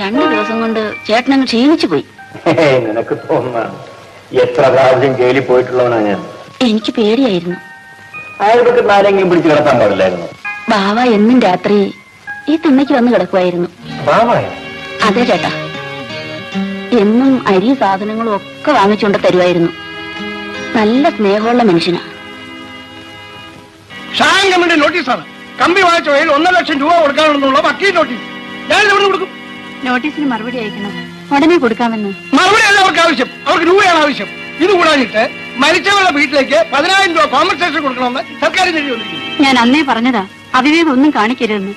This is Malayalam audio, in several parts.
2 ദിവസം കൊണ്ട് ചേട്ടനങ്ങ് ക്ഷീണിച്ചു പോയി. നിനക്ക് തോന്നുന്നതാണ്. എത്ര പ്രാവശ്യം ജയിലിൽ പോയിട്ടുള്ളവനാ ഞാൻ. എനിക്ക് പേടിയായിരുന്നു. അയാൾക്ക് ആരെങ്കിലും പിടിച്ചു കിടത്താൻ പാടില്ലായിരുന്നു. ബാവ എന്നും രാത്രി ഈ തിണ്ണയ്ക്ക് വന്ന് കിടക്കുമായിരുന്നു. അതെ ചേട്ടാ, എന്നും അരി സാധനങ്ങളും ഒക്കെ വാങ്ങിച്ചുകൊണ്ട് തരുമായിരുന്നു. നല്ല സ്നേഹമുള്ള മനുഷ്യനാ. ഷാൻ കമ്മിറ്റി നോട്ടീസാണ്. കമ്പി വാങ്ങിച്ച വഴിയിൽ 1.5 ലക്ഷം രൂപ കൊടുക്കാനുള്ള വക്കീൽ നോട്ടീസ്. ഞാൻ എവിടെ കൊടുക്കും? നോട്ടീസിന് മറുപടി അയക്കണം. ഉടനെ കൊടുക്കാമെന്ന്. മറുപടി അല്ല അവർക്ക് ആവശ്യം, അവർക്ക് രൂപയാണ് ആവശ്യം. ഇത് കൂടാഞ്ഞിട്ട് മരിച്ചവരുടെ വീട്ടിലേക്ക് 10,000 രൂപ കോമ്പൻസേഷൻ കൊടുക്കണമെന്ന് സർക്കാർ വന്നിരിക്കുന്നു. ഞാൻ അന്നേ പറഞ്ഞതാ അവിവേകം ഒന്നും കാണിക്കരുതെന്ന്.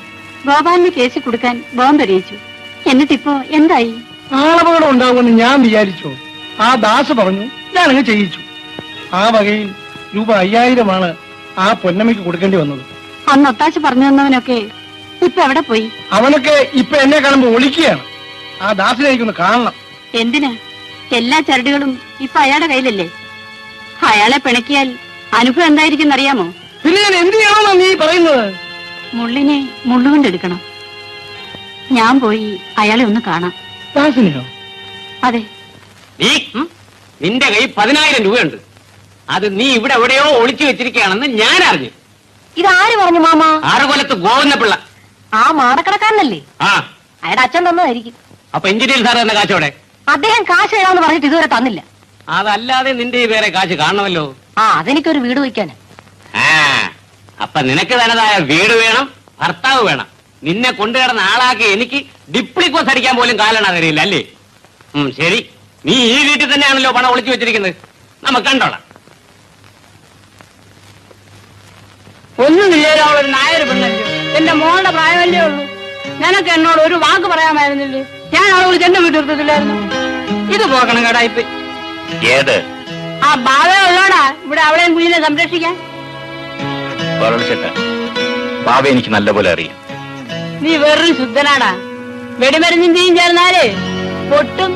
ഗോപാലിന് കേസ് കൊടുക്കാൻ ബോംബെറിയിച്ചു. എന്നിട്ടിപ്പോ എന്തായി? ആളപകടം ഉണ്ടാകുമെന്ന് ഞാൻ വിചാരിച്ചു. ആ ദാസ് പറഞ്ഞു, ഞാനങ്ങ് ചെയ്യിച്ചു. ആ വകയിൽ രൂപ 5000 ആ പൊന്നമ്മയ്ക്ക് കൊടുക്കേണ്ടി വന്നത്. അന്ന് ഒത്താശ പറഞ്ഞു തന്നവനൊക്കെ ഇപ്പൊ എവിടെ പോയി? അവനൊക്കെ ഇപ്പൊ എന്നെ കാണുമ്പോ ഒളിക്കുകയാണ്. ആ ദാസിനെ എനിക്കൊന്ന് കാണണം. എന്തിനാ? എല്ലാ ചരടുകളും ഇപ്പൊ അയാളുടെ കയ്യിലല്ലേ. അയാളെ പിണക്കിയാൽ അനുഭവം എന്തായിരിക്കും അറിയാമോ? പിന്നെ ഞാൻ എന്ത് ചെയ്യണമെന്നാ നീ പറയുന്നത്? മുള്ളിനെ മുള്ളുകൊണ്ടെടുക്കണം. ഞാൻ പോയി അയാളെ ഒന്ന് കാണാം. ദാസിനെയോ? അതെ. നിന്റെ കയ്യിൽ 10,000 രൂപയുണ്ട്. അത് നീ ഇവിടെ എവിടെയോ ഒളിച്ചു വെച്ചിരിക്കുകയാണെന്ന് ഞാൻ അറിഞ്ഞു. ഇതാര് പറഞ്ഞു മാമ? ആറുകൊലത്ത് ഗോവിന്ദപിള്ള. ആ മാടക്കടക്കാരനല്ലേ? ആ, അയാളുടെ അച്ഛൻ തന്നതായിരിക്കും. അപ്പൊ എഞ്ചിനീയർ സാർ എന്ന കാശോടെ? അദ്ദേഹം കാശ് തരാമെന്ന് പറഞ്ഞിട്ട് ഇതുവരെ തന്നില്ല. അതല്ലാതെ നിന്റെ വേറെ കാശ് കാണണമല്ലോ. അതെനിക്കൊരു വീട് വയ്ക്കാൻ. അപ്പൊ നിനക്ക് തനതായ വീട് വേണം, ഭർത്താവ് വേണം. നിന്നെ കൊണ്ടുകിടന്ന ആളാക്കി എനിക്ക് ഡിപ്ലിക്കോസ് അടിക്കാൻ പോലും കാലണ തരില്ല അല്ലേ? ശരി, നീ ഈ വീട്ടിൽ തന്നെയാണല്ലോ പണം ഒളിച്ചു വെച്ചിരിക്കുന്നത്. നമുക്ക് കണ്ടോളാം. ഒന്നുമില്ലേ, അവളൊരു നായർ പെണ്ണല്ലോ. എന്റെ മോളുടെ പ്രായമല്ലേ ഉള്ളൂ. നിനക്ക് എന്നോട് ഒരു വാക്ക് പറയാമായിരുന്നില്ലേ? ഞാൻ അവളെ വിളിച്ച് എന്നെ വീട്ടിലെടുത്തില്ലായിരുന്നു. ഇത് പോകണം കടായിപ്പ്. ഏത്? ആ ബാവേ ഉള്ളോടാ ഇവിടെ അവളെയും കുഞ്ഞിനെ സംരക്ഷിക്കാൻ. ബാബ എനിക്ക് നല്ലപോലെ അറിയാം. നീ വെറും ശുദ്ധനാടാ. വെടിമരുന്നിന്റെയും ചേർന്നാലേ പൊട്ടും.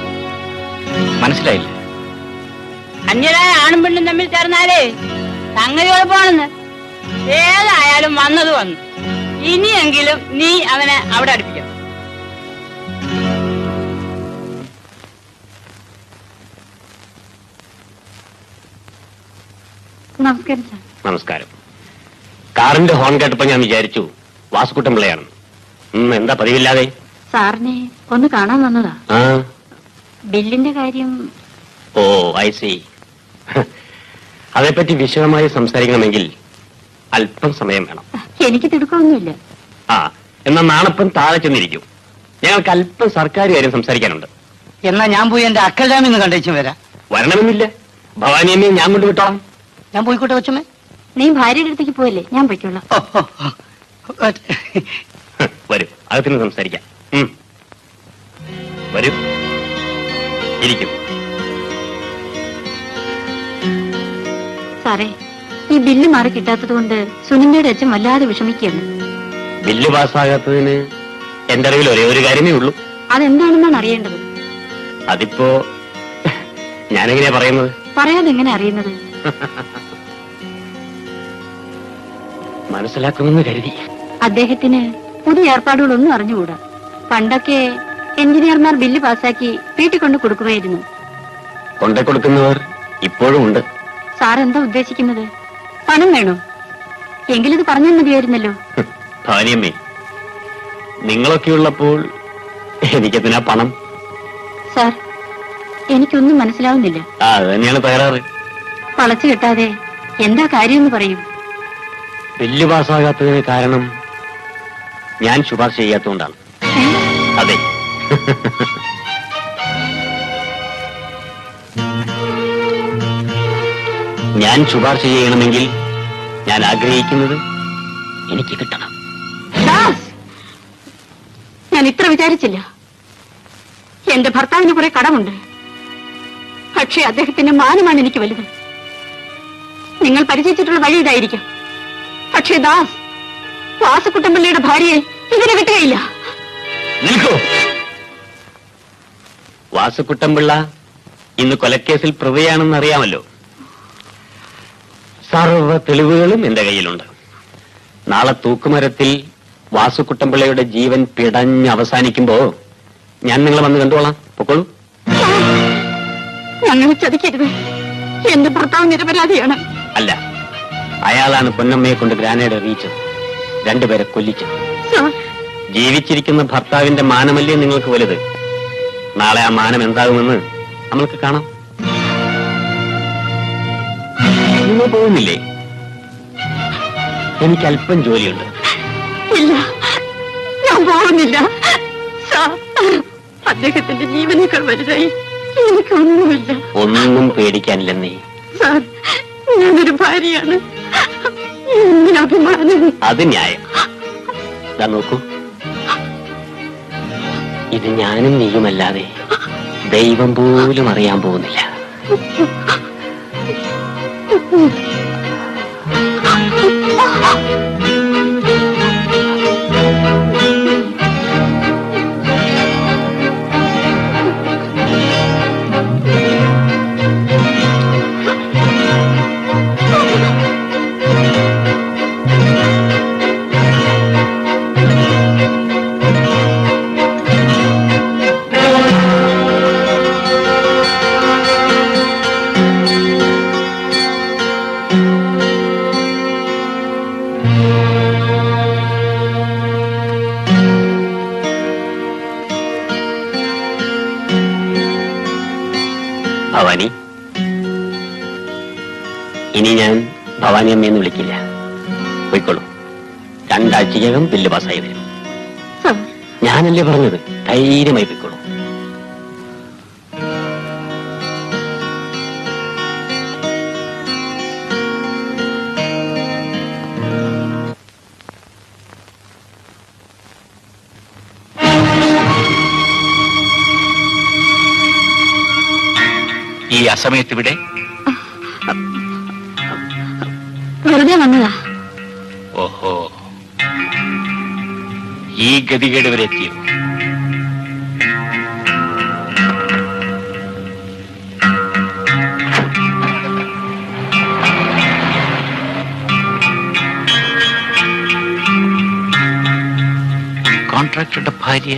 മനസ്സിലായില്ല? അന്യരായ ആണും പെണ്ണും തമ്മിൽ ചേർന്നാലേ സംഗതി കുഴപ്പമാണെന്ന്. ഏതായാലും വന്നത് വന്നു. ഇനിയെങ്കിലും നീ അവനെ അവിടെ അടുപ്പിക്കണം. നമസ്കാരം സാർ. നമസ്കാരം. കാറിന്റെ ഹോൺ കേട്ടപ്പോ ഞാൻ വിചാരിച്ചു വാസുക്കുട്ടൻ പിള്ളയാണ്. എന്താ പതിവില്ലാതെ? സാറിനെ ഒന്ന് കാണാൻ വന്നതാ. ആ, ബില്ലിന്റെ കാര്യം. ഓ ഐ സി. അതേപ്പറ്റി വിശദമായി സംസാരിക്കണമെങ്കിൽ അല്പം സമയം വേണം. എനിക്ക് തിടുക്കമൊന്നുമില്ല. ആ, എന്നാ നാണപ്പം താഴെ ചെന്നിരിക്കും. ഞങ്ങൾക്ക് അല്പം സർക്കാർ കാര്യം സംസാരിക്കാനുണ്ട്. എന്നാ ഞാൻ പോയി എന്റെ അക്കൽജാമിന്ന് കണ്ടേച്ചു വരാം. വരണമെന്നില്ല, ഭവാനിയമ്മയെ ഞാൻ കൊണ്ട് വിട്ടോളാം. ഞാൻ പോയിക്കോട്ടെ കൊച്ചമ്മേ. നീ ഭാര്യയുടെ അടുത്തേക്ക് പോയല്ലേ, ഞാൻ പൊയ്ക്കൊള്ളാം. വരൂ, അകത്തുനിന്ന് സംസാരിക്കാം. വരൂ, ഇരിക്കും. സാറേ, ഈ ബില്ല് മാറി കിട്ടാത്തത് കൊണ്ട് സുനിന്ദയുടെ അച്ഛൻ വല്ലാതെ വിഷമിക്കുകയാണ്. ബില്ല് പാസ്സാകാത്തതിന് എന്റെ അറിവിൽ ഒരേ ഒരു കാര്യമേ ഉള്ളൂ. അതെന്താണെന്നാണ് അറിയേണ്ടത്. അതിപ്പോ ഞാനെങ്ങനെയാ പറയുന്നത്? പറയാതെ എങ്ങനെ അറിയുന്നത്? മനസ്സിലാക്കുമെന്ന് കരുതി. അദ്ദേഹത്തിന് പുതിയ ഏർപ്പാടുകളൊന്നും അറിഞ്ഞുകൂടാ. പണ്ടൊക്കെ എഞ്ചിനീയർമാർ ബില്ല് പാസ്സാക്കി വീട്ടിൽ കൊണ്ട് കൊടുക്കുമായിരുന്നു. കൊണ്ടേ കൊടുക്കുന്നവർ ഇപ്പോഴും ഉണ്ട്. സാർ എന്താ ഉദ്ദേശിക്കുന്നത്? പണം വേണോ? എങ്കിലിത് പറഞ്ഞാൽ മതിയായിരുന്നല്ലോ. ഭാര്യമ്മേ, നിങ്ങളൊക്കെ ഉള്ളപ്പോൾ എനിക്കെന്തിനാ പണം? സാർ, എനിക്കൊന്നും മനസ്സിലാവുന്നില്ല. അത് തന്നെയാണ് തകരാറ്. വളച്ചു കെട്ടാതെ എന്താ കാര്യമെന്ന് പറയും. ബില്ല് പാസ്സാകാത്തതിന് കാരണം ഞാൻ ശുപാർശ ചെയ്യാത്തതുകൊണ്ടാണ്. അതെ. ഞാൻ ശുപാർശ ചെയ്യണമെങ്കിൽ ഞാൻ ആഗ്രഹിക്കുന്നത് എനിക്ക് കിട്ടണം. വിചാരിച്ചില്ല. എന്റെ ഭർത്താവിന് കുറെ കടമുണ്ട്. പക്ഷേ അദ്ദേഹത്തിന്റെ മാനമാണ് എനിക്ക് വലുത്. നിങ്ങൾ പരിചയിച്ചിട്ടുള്ള വഴി ഇതായിരിക്കും. പക്ഷേ ദാസ് വാസുക്കുട്ടമ്പിള്ളയുടെ ഭാര്യയെ ഇതിനെ വിട്ടുകയില്ല. നിൽക്കൂ. വാസുക്കുട്ടമ്പിള്ള ഇന്ന് കൊലക്കേസിൽ പ്രതിയാണെന്ന് അറിയാമല്ലോ. സർവ്വ തെളിവുകളും എന്റെ കയ്യിലുണ്ട്. നാളെ തൂക്കുമരത്തിൽ വാസുക്കുട്ടമ്പിള്ളയുടെ ജീവൻ പിടഞ്ഞ് അവസാനിക്കുമ്പോ ഞാൻ നിങ്ങളെ വന്ന് കണ്ടോളാം. പൊക്കോളൂ. ഞങ്ങളെ ചതിക്കരുത്. എന്റെ ഭർത്താവ് നിരപരാധിയാണ്. അല്ല, അയാളാണ് പൊന്നമ്മയെ കൊണ്ട് ഗ്രാനേഡ് എറിയിച്ചത്, രണ്ടുപേരെ കൊല്ലിച്ചത്. ജീവിച്ചിരിക്കുന്ന ഭർത്താവിന്റെ മാനമല്ലേ നിങ്ങൾക്ക് വലുത്? നാളെ ആ മാനം എന്താകുമെന്ന് നമ്മൾക്ക് കാണാം. നിങ്ങൾ പോകുന്നില്ലേ? എനിക്ക് അല്പം ജോലിയുണ്ട്. ഇല്ല, ഞാൻ പോകുന്നില്ല. അദ്ദേഹത്തിന്റെ ജീവനേക്കാൾ വലുതായി എനിക്കൊന്നുമില്ല. ഒന്നും പേടിക്കാനില്ലെന്നേ. സാർ, ഞാനൊരു ഭാര്യയാണ്. എന്റെ അഭിമാനം. അത് ന്യായം. ഇതാ നോക്കൂ, ഇത് ഞാനും നീയുമല്ലാതെ ദൈവം പോലും അറിയാൻ പോകുന്നില്ല. ഭവാനി, ഇനി ഞാൻ ഭവാനി അമ്മയെന്ന് വിളിക്കില്ല. പോയിക്കോളൂ. 2 ആഴ്ചയ്ക്കകം ബില്ല് പാസ്സായി വരും. ഞാനല്ലേ പറഞ്ഞത്, ധൈര്യമായി പോയിക്കോളൂ. ഈ അസമയത്ത് ഇവിടെ വെറുതെ വന്നതാ. ഓഹോ, ഈ ഗതികേട് വരെ എത്തിയോ? കോൺട്രാക്ടറുടെ ഭാര്യ